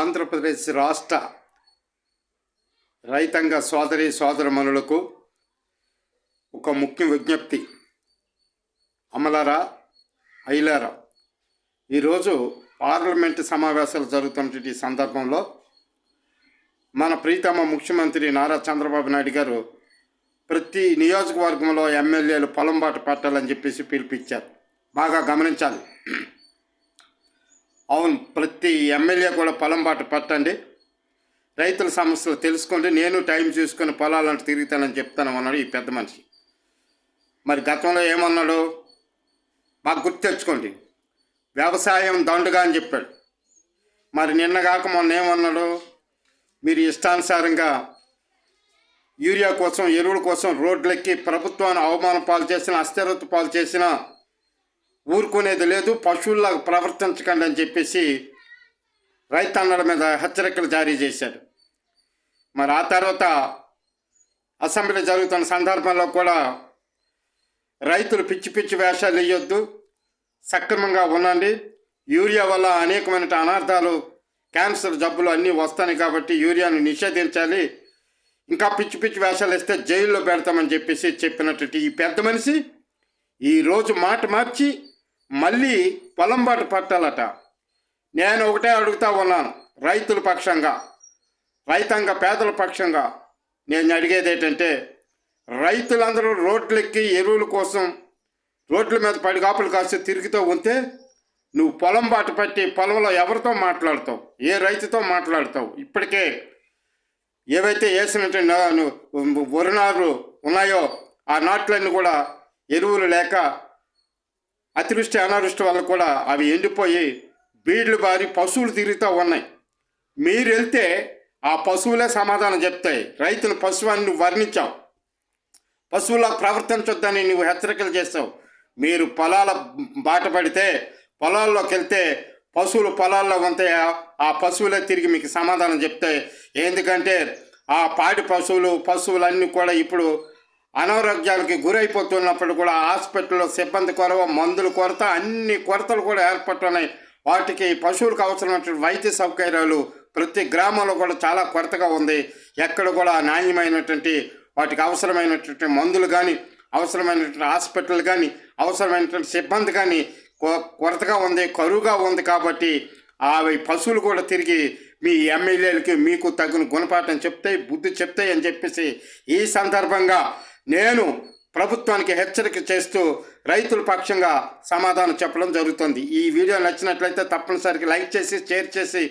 ఆంధ్రప్రదేశ్ రాష్ట్ర రైతాంగ సోదరి సోదరమణులకు ఒక ముఖ్య విజ్ఞప్తి. అమలారా ఐలారా, ఈరోజు పార్లమెంటు సమావేశాలు జరుగుతున్నటువంటి సందర్భంలో మన ప్రీతమ ముఖ్యమంత్రి నారా చంద్రబాబు నాయుడు గారు ప్రతి నియోజకవర్గంలో ఎమ్మెల్యేలు పొలంబాట పట్టాలని చెప్పేసి పిలిపించారు. బాగా గమనించాలి. అవును, ప్రతి ఎమ్మెల్యే కూడా పొలంబాట పట్టండి, రైతుల సమస్యలు తెలుసుకోండి, నేను టైం చూసుకొని పొలాలంటూ తిరుగుతానని చెప్తాను అన్నాడు ఈ పెద్ద మనిషి. మరి గతంలో ఏమన్నాడు బాగా గుర్తు తెచ్చుకోండి. వ్యవసాయం దండుగా అని చెప్పాడు. మరి నిన్నగాక మొన్న ఏమన్నాడు, మీరు ఇష్టానుసారంగా యూరియా కోసం ఎరువుల కోసం రోడ్లెక్కి ప్రభుత్వాన్ని అవమాన పాలు చేసిన, అస్థిరత పాలు చేసిన ఊరుకునేది లేదు, పశువుల్లాగా ప్రవర్తించకండి అని చెప్పేసి రైతన్నల మీద హెచ్చరికలు జారీ చేశాడు. మరి ఆ తర్వాత అసెంబ్లీ జరుగుతున్న సందర్భంలో కూడా రైతులు పిచ్చి పిచ్చి వేషాలు వేయొద్దు, సక్రమంగా ఉండండి, యూరియా వల్ల అనేకమైన అనార్థాలు, క్యాన్సర్ జబ్బులు అన్నీ వస్తాయి కాబట్టి యూరియాను నిషేధించాలి, ఇంకా పిచ్చి పిచ్చి వేషాలు వేస్తే జైల్లో పెడతామని చెప్పేసి చెప్పినట్టు ఈ పెద్ద మనిషి ఈరోజు మాట మార్చి మళ్ళీ పొలంబాట పట్టాలట. నేను ఒకటే అడుగుతా ఉన్నాను, రైతుల పక్షంగా, రైతాంగ పేదల పక్షంగా నేను అడిగేది ఏంటంటే, రైతులందరూ రోడ్లెక్కి ఎరువుల కోసం రోడ్ల మీద పడి కాపులు కాసి తిరుగుతూ ఉంటే నువ్వు పొలంబాట పట్టి పొలంలో ఎవరితో మాట్లాడతావు, ఏ రైతుతో మాట్లాడతావు? ఇప్పటికే ఏవైతే వేసినట్టు వరి నారు ఉన్నాయో ఆ నాట్లన్నీ కూడా ఎరువులు లేక అతివృష్టి అనావృష్టి వల్ల కూడా అవి ఎండిపోయి బీడ్లు బారి పశువులు తిరుగుతూ ఉన్నాయి. మీరు వెళ్తే ఆ పశువులే సమాధానం చెప్తాయి. రైతులు పశువుని నువ్వు వర్ణించావు, పశువులా ప్రవర్తించొద్దని నువ్వు హెచ్చరికలు చేస్తావు. మీరు పొలాల బాట పడితే పొలాల్లోకి వెళ్తే పశువులు పొలాల్లో ఉంటే ఆ పశువులే తిరిగి మీకు సమాధానం చెప్తాయి. ఎందుకంటే ఆ పాడి పశువులన్నీ కూడా ఇప్పుడు అనారోగ్యాలకి గురైపోతున్నప్పుడు కూడా హాస్పిటల్లో సిబ్బంది కొరవ, మందుల కొరత, అన్ని కొరతలు కూడా ఏర్పడుతున్నాయి. వాటికి పశువులకు అవసరమైనటువంటి వైద్య సౌకర్యాలు ప్రతి గ్రామంలో కూడా చాలా కొరతగా ఉంది. ఎక్కడ కూడా నాణ్యమైనటువంటి వాటికి అవసరమైనటువంటి మందులు కానీ, అవసరమైనటువంటి హాస్పిటల్ కానీ, అవసరమైనటువంటి సిబ్బంది కానీ కొరతగా ఉంది, కరువుగా ఉంది. కాబట్టి అవి పశువులు కూడా తిరిగి మీ ఎమ్మెల్యేలకి మీకు తగిన గుణపాఠం చెప్తాయి, బుద్ధి చెప్తాయి అని చెప్పేసి ఈ సందర్భంగా నేను ప్రభుత్వానికి హెచ్చరిక చేస్తూ రైతుల పక్షంగా సమాధానం చెప్పడం జరుగుతుంది. ఈ వీడియో నచ్చినట్లయితే తప్పనిసరిగా లైక్ చేసి, షేర్ చేసి